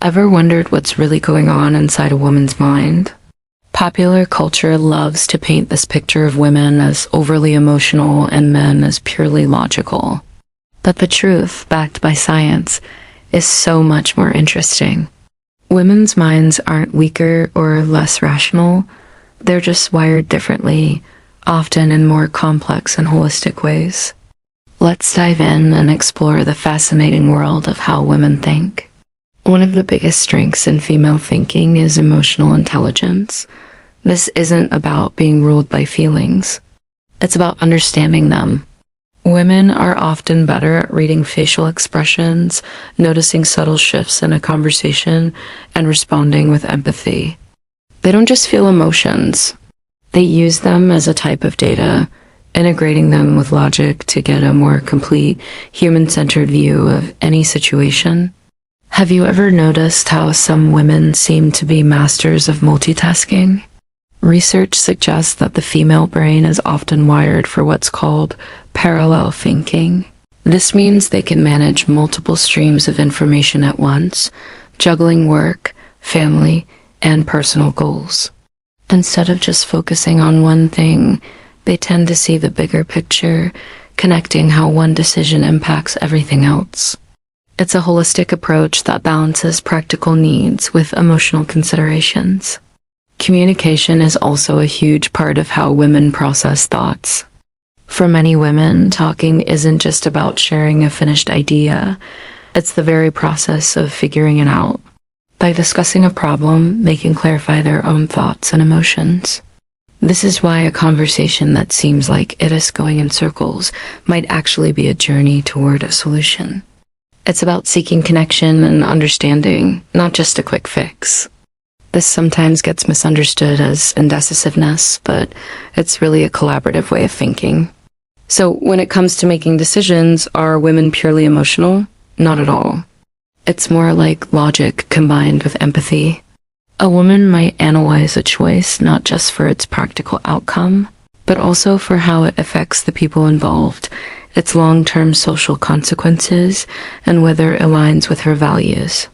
Ever wondered what's really going on inside a woman's mind? Popular culture loves to paint this picture of women as overly emotional and men as purely logical. But the truth, backed by science, is so much more interesting. Women's minds aren't weaker or less rational. They're just wired differently, often in more complex and holistic ways. Let's dive in and explore the fascinating world of how women think. One of the biggest strengths in female thinking is emotional intelligence. This isn't about being ruled by feelings. It's about understanding them. Women are often better at reading facial expressions, noticing subtle shifts in a conversation, and responding with empathy. They don't just feel emotions. They use them as a type of data, integrating them with logic to get a more complete, human-centered view of any situation. Have you ever noticed how some women seem to be masters of multitasking? Research suggests that the female brain is often wired for what's called parallel thinking. This means they can manage multiple streams of information at once, juggling work, family, and personal goals. Instead of just focusing on one thing, they tend to see the bigger picture, connecting how one decision impacts everything else. It's a holistic approach that balances practical needs with emotional considerations. Communication is also a huge part of how women process thoughts. For many women, talking isn't just about sharing a finished idea. It's the very process of figuring it out. By discussing a problem, they can clarify their own thoughts and emotions. This is why a conversation that seems like it is going in circles might actually be a journey toward a solution. It's about seeking connection and understanding, not just a quick fix. This sometimes gets misunderstood as indecisiveness, but it's really a collaborative way of thinking. So when it comes to making decisions, are women purely emotional? Not at all. It's more like logic combined with empathy. A woman might analyze a choice not just for its practical outcome, but also for how it affects the people involved, its long-term social consequences, and whether it aligns with her values.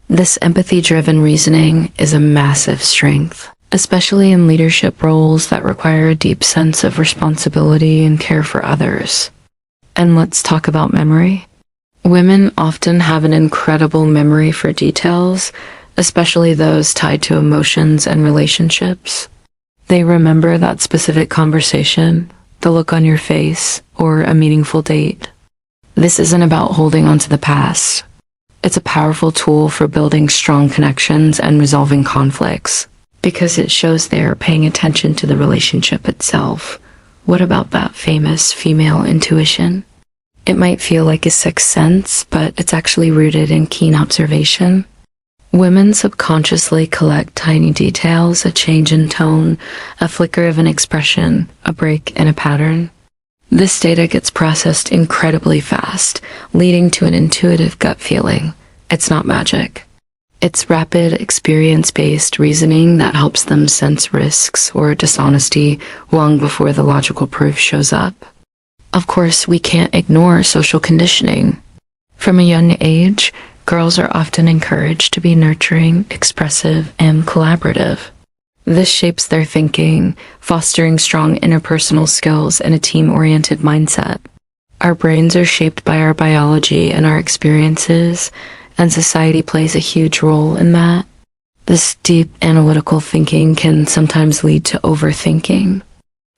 This empathy-driven reasoning is a massive strength, especially in leadership roles that require a deep sense of responsibility and care for others. And let's talk about memory. Women often have an incredible memory for details, especially those tied to emotions and relationships. They remember that specific conversation, the look on your face, or a meaningful date. This isn't about holding on to the past. It's a powerful tool for building strong connections and resolving conflicts, because it shows they're paying attention to the relationship itself. What about that famous female intuition? It might feel like a sixth sense, but it's actually rooted in keen observation. Women subconsciously collect tiny details, a change in tone, a flicker of an expression, a break in a pattern. This data gets processed incredibly fast, leading to an intuitive gut feeling. It's not magic. It's rapid, experience-based reasoning that helps them sense risks or dishonesty long before the logical proof shows up. Of course, we can't ignore social conditioning. From a young age, girls are often encouraged to be nurturing, expressive, and collaborative. This shapes their thinking, fostering strong interpersonal skills and a team-oriented mindset. Our brains are shaped by our biology and our experiences, and society plays a huge role in that. This deep analytical thinking can sometimes lead to overthinking.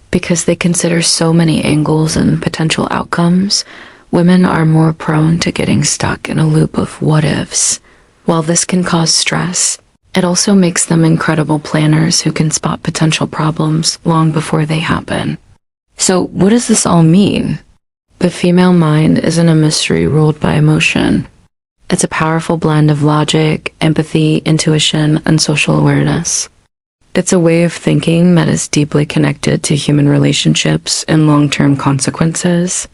Because they consider so many angles and potential outcomes, women are more prone to getting stuck in a loop of what-ifs. While this can cause stress, it also makes them incredible planners who can spot potential problems long before they happen. So what does this all mean? The female mind isn't a mystery ruled by emotion. It's a powerful blend of logic, empathy, intuition, and social awareness. It's a way of thinking that is deeply connected to human relationships and long-term consequences.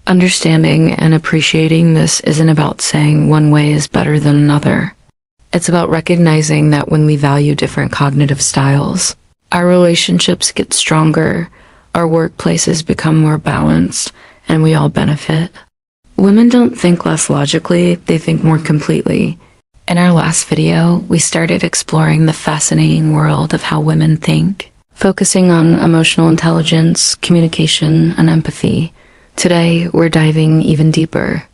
Understanding and appreciating this isn't about saying one way is better than another. It's about recognizing that when we value different cognitive styles, our relationships get stronger, our workplaces become more balanced, and we all benefit. Women don't think less logically, they think more completely. In our last video, we started exploring the fascinating world of how women think, focusing on emotional intelligence, communication, and empathy. Today, we're diving even deeper.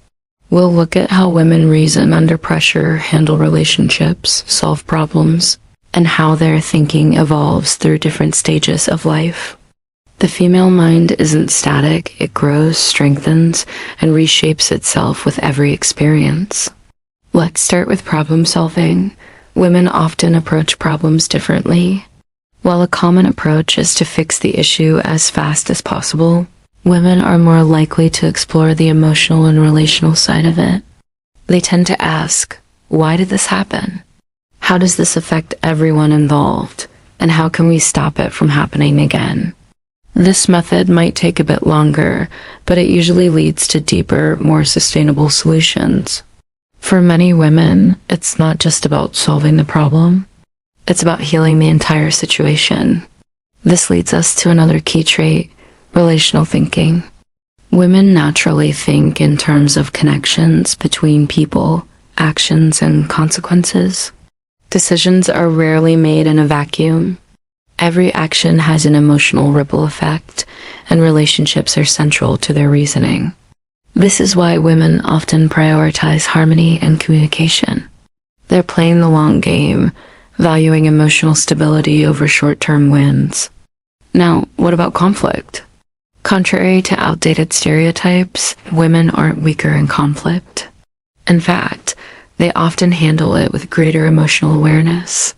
We'll look at how women reason under pressure, handle relationships, solve problems, and how their thinking evolves through different stages of life. The female mind isn't static, it grows, strengthens, and reshapes itself with every experience. Let's start with problem solving. Women often approach problems differently. While a common approach is to fix the issue as fast as possible, women are more likely to explore the emotional and relational side of it. They tend to ask, why did this happen? How does this affect everyone involved? And how can we stop it from happening again? This method might take a bit longer, but it usually leads to deeper, more sustainable solutions. For many women, it's not just about solving the problem, it's about healing the entire situation. This leads us to another key trait, relational thinking. Women naturally think in terms of connections between people, actions, and consequences. Decisions are rarely made in a vacuum. Every action has an emotional ripple effect, and relationships are central to their reasoning. This is why women often prioritize harmony and communication. They're playing the long game, valuing emotional stability over short-term wins. Now, what about conflict? Contrary to outdated stereotypes, women aren't weaker in conflict. In fact, they often handle it with greater emotional awareness.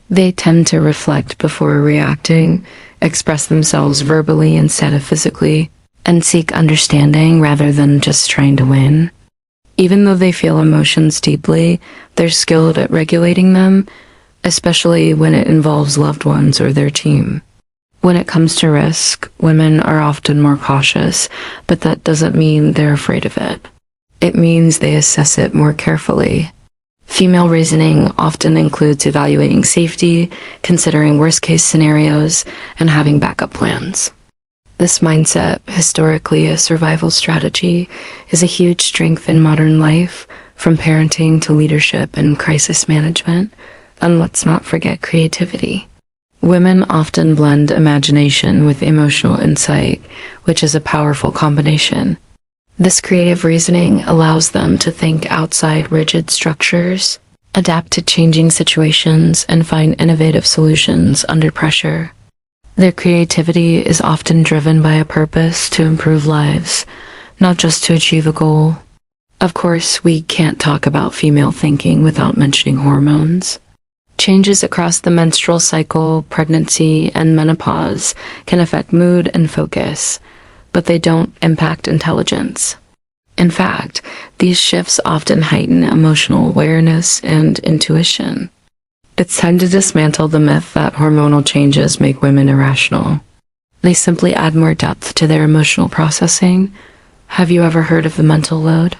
They tend to reflect before reacting, express themselves verbally instead of physically, and seek understanding rather than just trying to win. Even though they feel emotions deeply, they're skilled at regulating them, especially when it involves loved ones or their team. When it comes to risk, women are often more cautious, but that doesn't mean they're afraid of it. It means they assess it more carefully. Female reasoning often includes evaluating safety, considering worst-case scenarios, and having backup plans. This mindset, historically a survival strategy, is a huge strength in modern life, from parenting to leadership and crisis management. And let's not forget creativity. Women often blend imagination with emotional insight, which is a powerful combination. This creative reasoning allows them to think outside rigid structures, adapt to changing situations, and find innovative solutions under pressure. Their creativity is often driven by a purpose to improve lives, not just to achieve a goal. Of course, we can't talk about female thinking without mentioning hormones. Changes across the menstrual cycle, pregnancy, and menopause can affect mood and focus, but they don't impact intelligence. In fact, these shifts often heighten emotional awareness and intuition. It's time to dismantle the myth that hormonal changes make women irrational. They simply add more depth to their emotional processing. Have you ever heard of the mental load?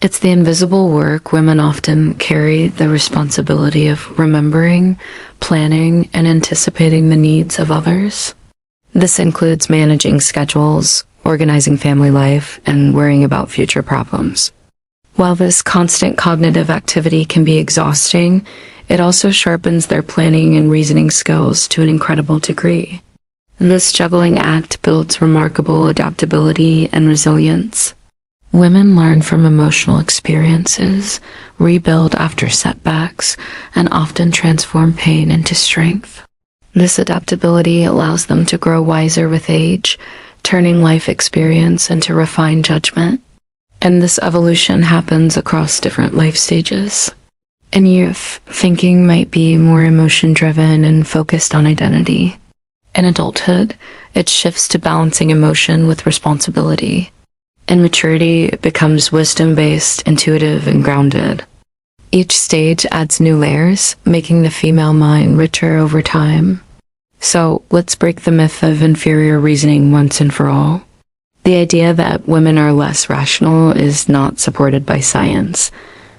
It's the invisible work women often carry, the responsibility of remembering, planning, and anticipating the needs of others. This includes managing schedules, organizing family life, and worrying about future problems. While this constant cognitive activity can be exhausting, it also sharpens their planning and reasoning skills to an incredible degree. This juggling act builds remarkable adaptability and resilience. Women learn from emotional experiences, rebuild after setbacks, and often transform pain into strength. This adaptability allows them to grow wiser with age, turning life experience into refined judgment. And this evolution happens across different life stages. In youth, thinking might be more emotion-driven and focused on identity. In adulthood, it shifts to balancing emotion with responsibility. In maturity, it becomes wisdom-based, intuitive, and grounded. Each stage adds new layers, making the female mind richer over time. So, let's break the myth of inferior reasoning once and for all. The idea that women are less rational is not supported by science.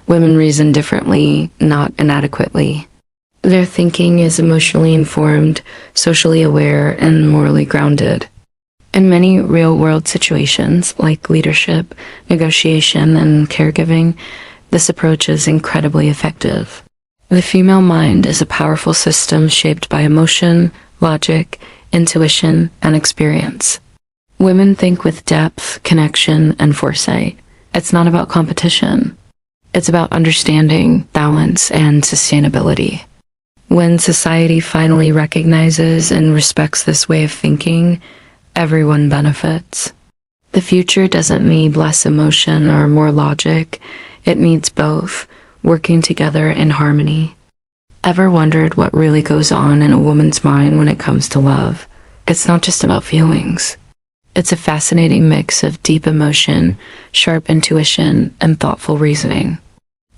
Women reason differently, not inadequately. Their thinking is emotionally informed, socially aware, and morally grounded. In many real-world situations, like leadership, negotiation, and caregiving, This approach is incredibly effective. The female mind is a powerful system shaped by emotion, logic, intuition, and experience. Women think with depth, connection, and foresight. It's not about competition. It's about understanding, balance, and sustainability. When society finally recognizes and respects this way of thinking, everyone benefits. The future doesn't need less emotion or more logic. It needs both, working together in harmony. Ever wondered what really goes on in a woman's mind when it comes to love? It's not just about feelings. It's a fascinating mix of deep emotion, sharp intuition, and thoughtful reasoning.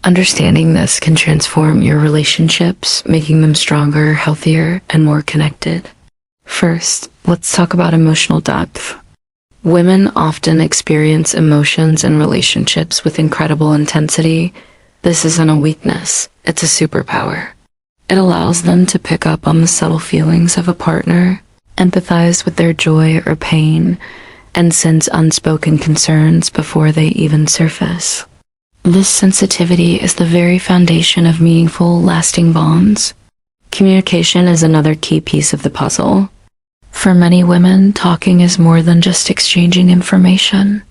Understanding this can transform your relationships, making them stronger, healthier, and more connected. First, let's talk about emotional depth. Women often experience emotions in relationships with incredible intensity. This isn't a weakness, it's a superpower. It allows them to pick up on the subtle feelings of a partner, empathize with their joy or pain, and sense unspoken concerns before they even surface. This sensitivity is the very foundation of meaningful, lasting bonds. Communication is another key piece of the puzzle. For many women, talking is more than just exchanging information.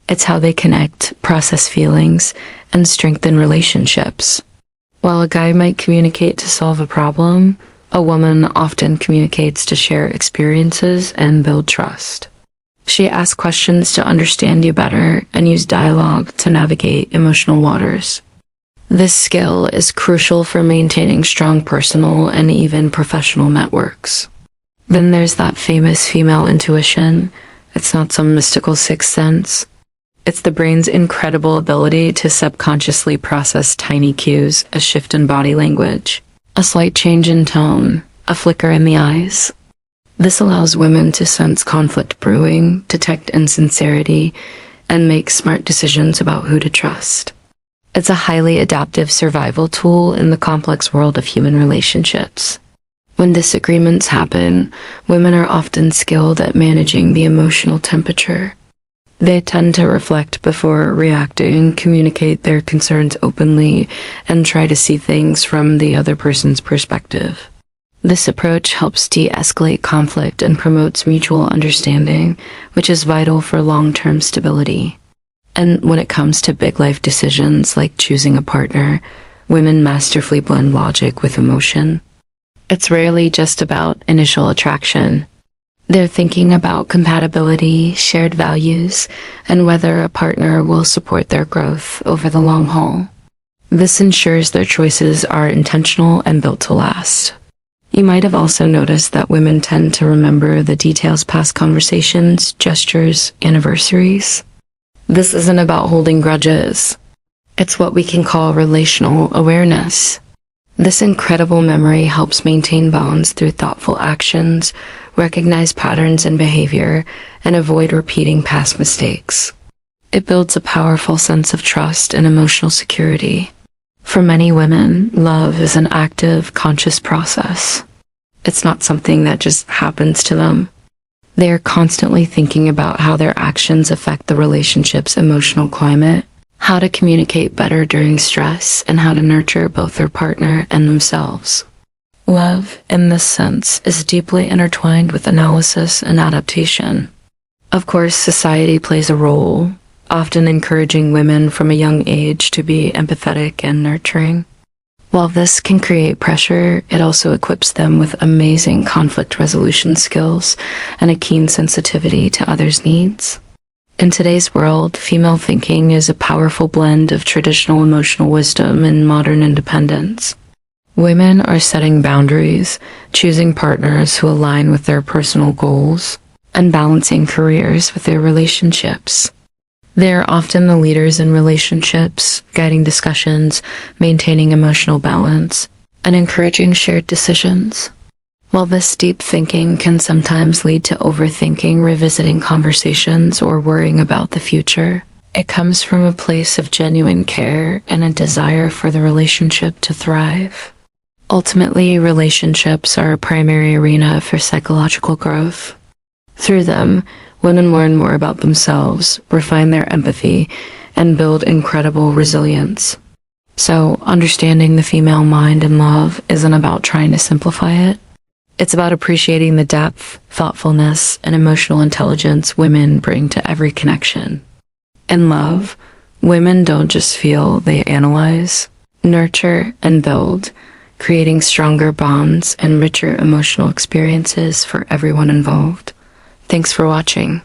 It's how they connect, process feelings, and strengthen relationships. While a guy might communicate to solve a problem, a woman often communicates to share experiences and build trust. She asks questions to understand you better and use dialogue to navigate emotional waters. This skill is crucial for maintaining strong personal and even professional networks. Then there's that famous female intuition. It's not some mystical sixth sense. It's the brain's incredible ability to subconsciously process tiny cues, a shift in body language, a slight change in tone, a flicker in the eyes. This allows women to sense conflict brewing, detect insincerity, and make smart decisions about who to trust. It's a highly adaptive survival tool in the complex world of human relationships. When disagreements happen, women are often skilled at managing the emotional temperature. They tend to reflect before reacting, communicate their concerns openly, and try to see things from the other person's perspective. This approach helps de-escalate conflict and promotes mutual understanding, which is vital for long-term stability. And when it comes to big life decisions like choosing a partner, women masterfully blend logic with emotion. It's rarely just about initial attraction. They're thinking about compatibility, shared values, and whether a partner will support their growth over the long haul. This ensures their choices are intentional and built to last. You might have also noticed that women tend to remember the details past conversations, gestures, anniversaries. This isn't about holding grudges. It's what we can call relational awareness. This incredible memory helps maintain bonds through thoughtful actions, recognize patterns in behavior, and avoid repeating past mistakes. It builds a powerful sense of trust and emotional security. For many women, love is an active, conscious process. It's not something that just happens to them. They are constantly thinking about how their actions affect the relationship's emotional climate, how to communicate better during stress, and how to nurture both their partner and themselves. Love, in this sense, is deeply intertwined with analysis and adaptation. Of course, society plays a role, often encouraging women from a young age to be empathetic and nurturing. While this can create pressure, it also equips them with amazing conflict resolution skills and a keen sensitivity to others' needs. In today's world, female thinking is a powerful blend of traditional emotional wisdom and modern independence. Women are setting boundaries, choosing partners who align with their personal goals, and balancing careers with their relationships. They are often the leaders in relationships, guiding discussions, maintaining emotional balance, and encouraging shared decisions. While this deep thinking can sometimes lead to overthinking, revisiting conversations, or worrying about the future, it comes from a place of genuine care and a desire for the relationship to thrive. Ultimately, relationships are a primary arena for psychological growth. Through them, women learn more about themselves, refine their empathy, and build incredible resilience. So, understanding the female mind in love isn't about trying to simplify it. It's about appreciating the depth, thoughtfulness, and emotional intelligence women bring to every connection. In love, women don't just feel, they analyze, nurture, and build, creating stronger bonds and richer emotional experiences for everyone involved. Thanks for watching.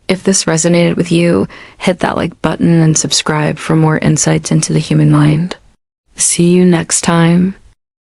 If this resonated with you, hit that like button and subscribe for more insights into the human mind. See you next time.